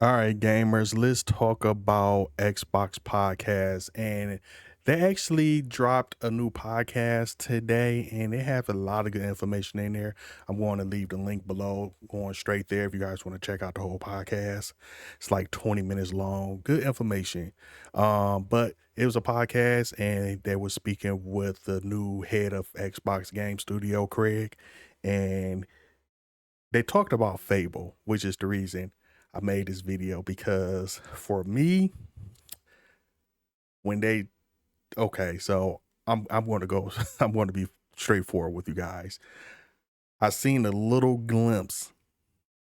All right, gamers, let's talk about Xbox podcasts. And they actually dropped a new podcast today, and they have a lot of good information in there. I'm going to leave the link below, going straight there if you guys want to check out the whole podcast. It's like 20 minutes long, good information. But it was a podcast, and they were speaking with the new head of Xbox Game Studio, Craig, and they talked about Fable, which is the reason I made this video because for me, when they okay, so I'm going to go I'm going to be straightforward with you guys. I seen a little glimpse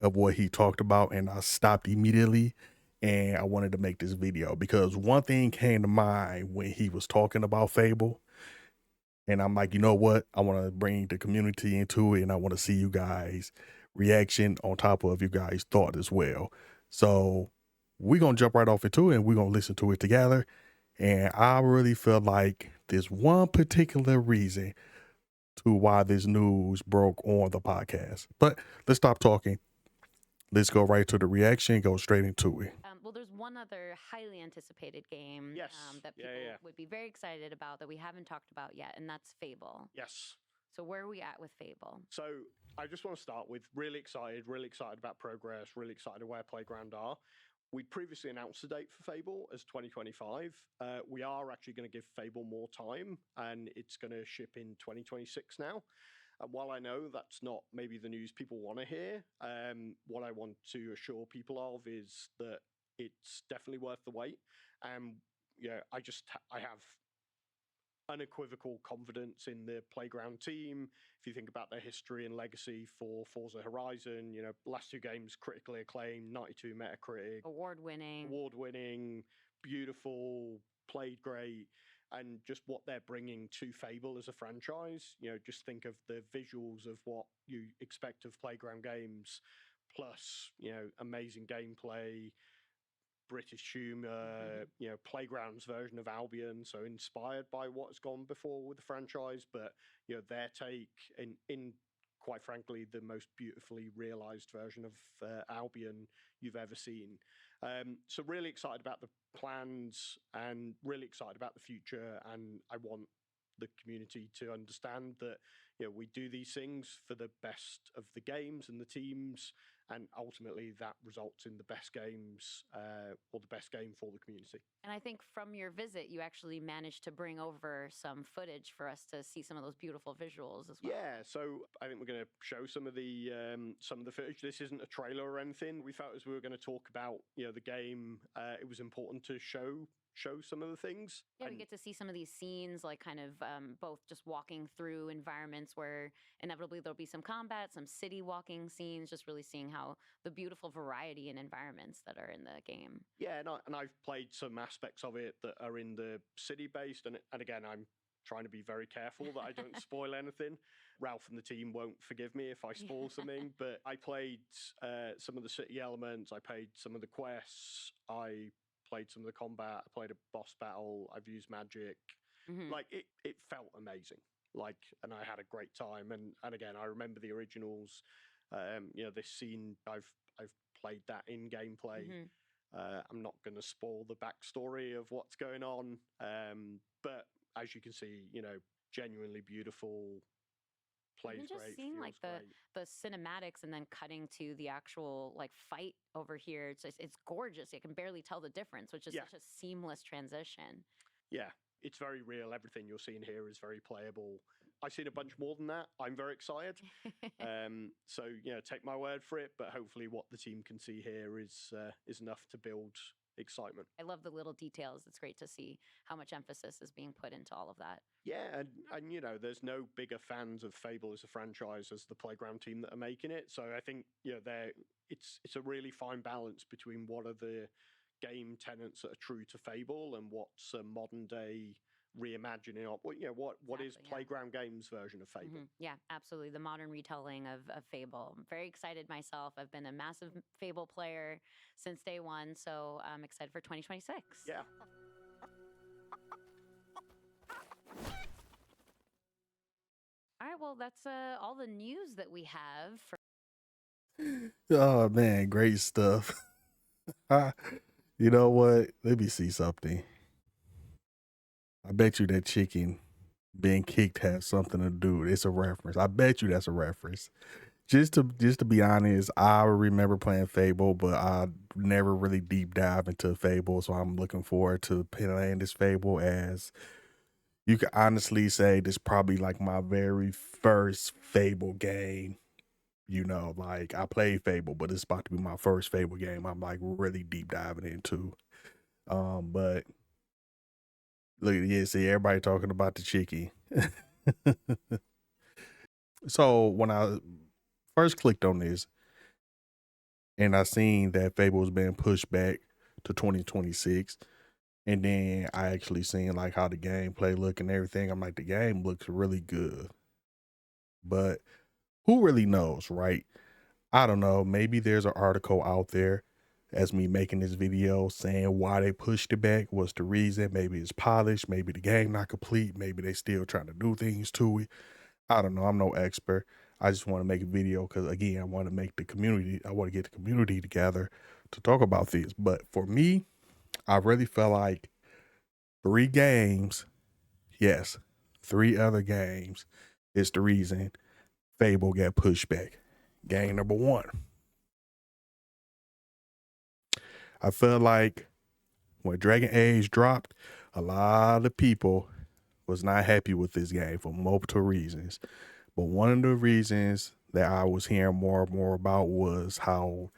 of what he talked about and I stopped immediately and I wanted to make this video because one thing came to mind when he was talking about Fable and I'm like, you know what? I want to bring the community into it and I want to see you guys reaction on top of you guys thought as well. So we're gonna jump right off into it and we're gonna listen to it together. And I really feel like there's one particular reason to why this news broke on the podcast. But let's stop talking. Let's go right to the reaction, go straight into it. Well, there's one other highly anticipated game Yes. that Yeah, people yeah, yeah. would be very excited about that we haven't talked about yet, and that's Fable. Yes. So where are we at with Fable? So I just want to start with really excited about progress, really excited where Playground are. We previously announced the date for Fable as 2025. We are actually going to give Fable more time, and it's going to ship in 2026 now. While I know that's not maybe the news people want to hear, what I want to assure people of is that it's definitely worth the wait. And yeah, I have unequivocal confidence in the Playground team. If you think about their history and legacy for Forza Horizon, last two games critically acclaimed, 92 Metacritic, Award winning, beautiful, played great, and just what they're bringing to Fable as a franchise. Just think of the visuals of what you expect of Playground games, plus, amazing gameplay, British humor, Playground's version of Albion, so inspired by what's gone before with the franchise, but their take in quite frankly the most beautifully realized version of Albion you've ever seen. So really excited about the plans and really excited about the future, and I want the community to understand that we do these things for the best of the games and the teams, and ultimately that results in the best games, or the best game for the community. And I think from your visit, you actually managed to bring over some footage for us to see some of those beautiful visuals as well. Yeah, so I think we're going to show some of the footage. This isn't a trailer or anything. We felt as we were going to talk about the game, it was important to show some of the things. Yeah, we get to see some of these scenes, like kind of both just walking through environments where inevitably there'll be some combat, some city walking scenes, just really seeing how the beautiful variety in environments that are in the game. Yeah, and I've played some aspects of it that are in the city based, and again, I'm trying to be very careful that I don't spoil anything. Ralph and the team won't forgive me if I spoil something, but I played some of the city elements, I played some of the quests, I played some of the combat, I played a boss battle, I've used magic. Like it felt amazing. Like, and I had a great time. And again, I remember the originals. This scene I've played that in gameplay. I'm not going to spoil the backstory of what's going on, but as you can see, genuinely beautiful. Plays Even just great, seeing like feels great. the cinematics and then cutting to the actual like fight over here, it's gorgeous. You can barely tell the difference, which is Yeah, such a seamless transition. yeah, it's very real. Everything you're seeing here is very playable. I've seen a bunch more than that. I'm very excited. So take my word for it. But hopefully, what the team can see here is enough to build excitement. I love the little details. It's great to see how much emphasis is being put into all of that. Yeah, and there's no bigger fans of Fable as a franchise as the Playground team that are making it. So I think it's a really fine balance between what are the game tenets that are true to Fable and what's a modern day reimagining of what is Exactly, yeah. Playground Games version of Fable. Yeah, absolutely. The modern retelling of Fable. I'm very excited myself. I've been a massive Fable player since day one, so I'm excited for 2026. Yeah. All right, well, that's all the news that we have for. Oh man, great stuff. You know what? Let me see something. I bet you that chicken being kicked has something to do. It's a reference. I bet you that's a reference. Just to be honest, I remember playing Fable, but I never really deep dive into Fable. So I'm looking forward to playing this Fable. As you can honestly say, this probably like my very first Fable game. You know, like I played Fable, but it's about to be my first Fable game. I'm like really deep diving into. But look, yeah, see everybody talking about the chicky. So when I first clicked on this and I seen that Fable was being pushed back to 2026, and then I actually seen like how the gameplay look and everything, I'm like, the game looks really good. But who really knows, right? I don't know. Maybe there's an article out there as me making this video saying why they pushed it back. What's the reason? Maybe it's polished. Maybe the game not complete. Maybe they still trying to do things to it. I don't know. I'm no expert. I just want to make a video because again, I want to make the community. I want to get the community together to talk about this. But for me, I really felt like 3 games. Yes, 3 other games is the reason Fable got pushed back. Game number one. I felt like when Dragon Age dropped, a lot of people was not happy with this game for multiple reasons. But one of the reasons that I was hearing more and more about was how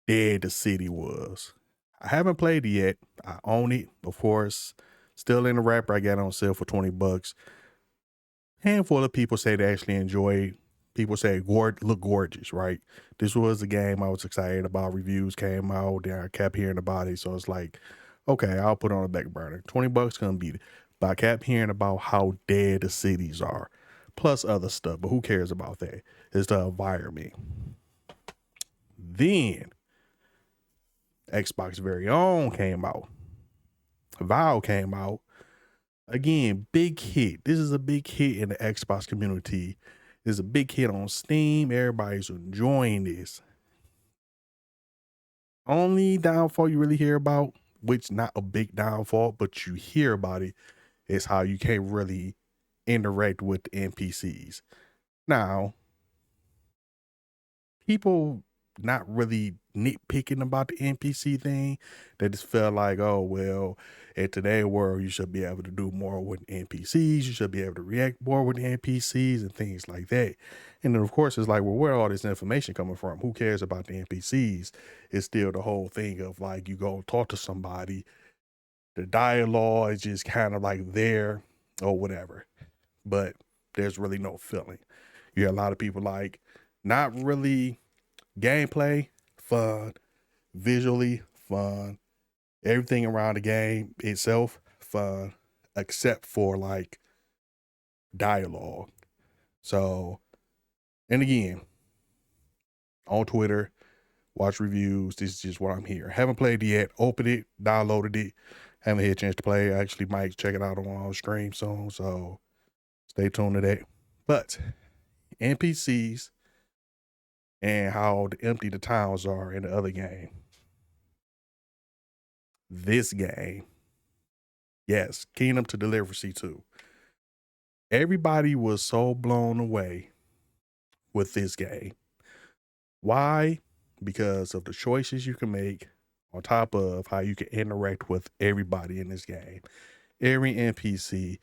dead the city was. I haven't played it yet. I own it, of course. Still in the wrapper. I got it on sale for $20. Handful of people say they actually enjoy. People say look gorgeous, right? This was a game I was excited about. Reviews came out, then I kept hearing about it, so it's like, okay, I'll put it on the back burner. $20 gonna beat it. But I kept hearing about how dead the cities are, plus other stuff. But who cares about that? It's the environment. Then Xbox very own came out. Valve came out. Again, big hit. This is a big hit in the Xbox community. This is a big hit on Steam. Everybody's enjoying this. Only downfall you really hear about, which not a big downfall, but you hear about it, is how you can't really interact with the NPCs. Now, people not really nitpicking about the NPC thing. They just felt like, oh, well, in today's world, you should be able to do more with NPCs. You should be able to react more with NPCs and things like that. And then, of course, it's like, well, where all this information coming from? Who cares about the NPCs? It's still the whole thing of like, you go talk to somebody, the dialogue is just kind of like there or whatever. But there's really no feeling. You hear a lot of people like, not really gameplay, fun, visually, fun, everything around the game itself, fun, except for like dialogue. So, and again, on Twitter, watch reviews. This is just what I'm here. Haven't played it yet. Opened it, downloaded it. Haven't had a chance to play. I actually might check it out on stream soon. So stay tuned to that. But NPCs and how empty the towns are in the other game. This game, yes, Kingdom to Delivery 2. Everybody was so blown away with this game. Why? Because of the choices you can make, on top of how you can interact with everybody in this game. Every NPC,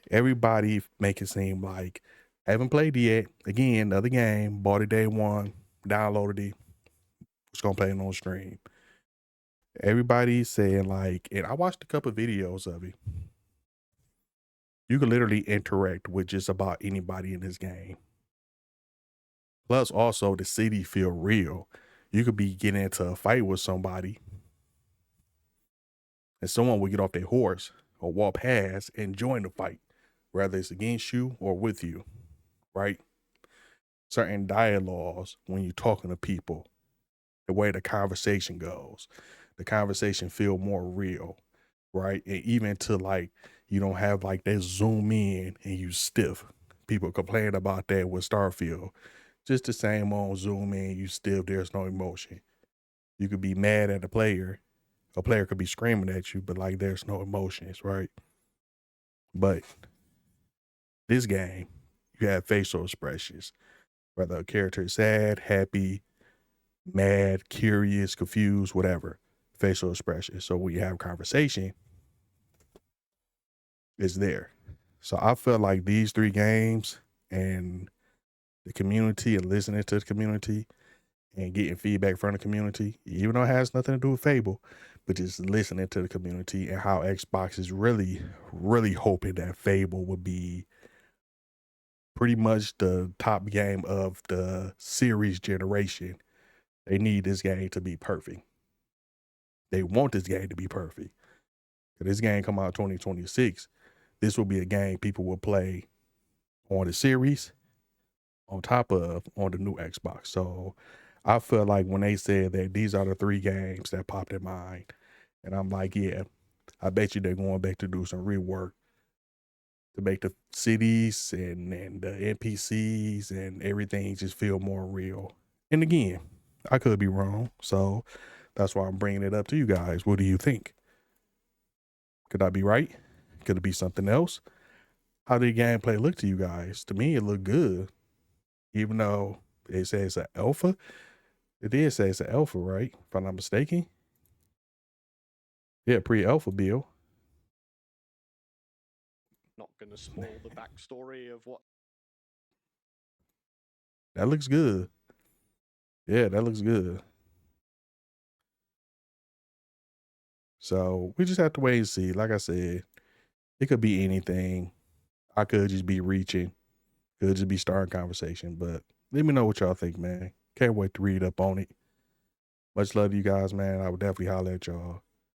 everybody make it seem like, haven't played it yet. Again, another game, bought it day one, downloaded it, was gonna play it on stream. Everybody's saying like, and I watched a couple videos of it. You can literally interact with just about anybody in this game. Plus, also the city feel real. You could be getting into a fight with somebody, and someone will get off their horse or walk past and join the fight, whether it's against you or with you, right? Certain dialogues when you're talking to people, the way the conversation goes, the conversation feel more real, right? And even to like, you don't have like that zoom in and you stiff. People complain about that with Starfield. Just the same on zoom in, you stiff, there's no emotion. You could be mad at a player could be screaming at you, but like there's no emotions, right? But this game, you have facial expressions, whether a character is sad, happy, mad, curious, confused, whatever. Facial expressions. So when you have a conversation, it's there. So I feel like these 3 games and the community and listening to the community and getting feedback from the community, even though it has nothing to do with Fable, but just listening to the community and how Xbox is really, really hoping that Fable would be pretty much the top game of the series generation. They need this game to be perfect. They want this game to be perfect. If this game come out 2026, this will be a game people will play on the series on top of on the new Xbox. So I feel like when they said that these are the 3 games that popped in mind, and I'm like, yeah, I bet you they're going back to do some rework to make the cities and the NPCs and everything just feel more real. And again, I could be wrong. So that's why I'm bringing it up to you guys. What do you think? Could I be right? Could it be something else? How did the gameplay look to you guys? To me, it looked good. Even though it says it's an alpha. It did say it's an alpha, right? If I'm not mistaken. Yeah, pre-alpha, Bill. Not going to spoil the backstory of what. That looks good. Yeah, that looks good. So we just have to wait and see. Like I said, it could be anything. I could just be reaching. Could just be starting conversation. But let me know what y'all think, man. Can't wait to read up on it. Much love to you guys, man. I would definitely holler at y'all.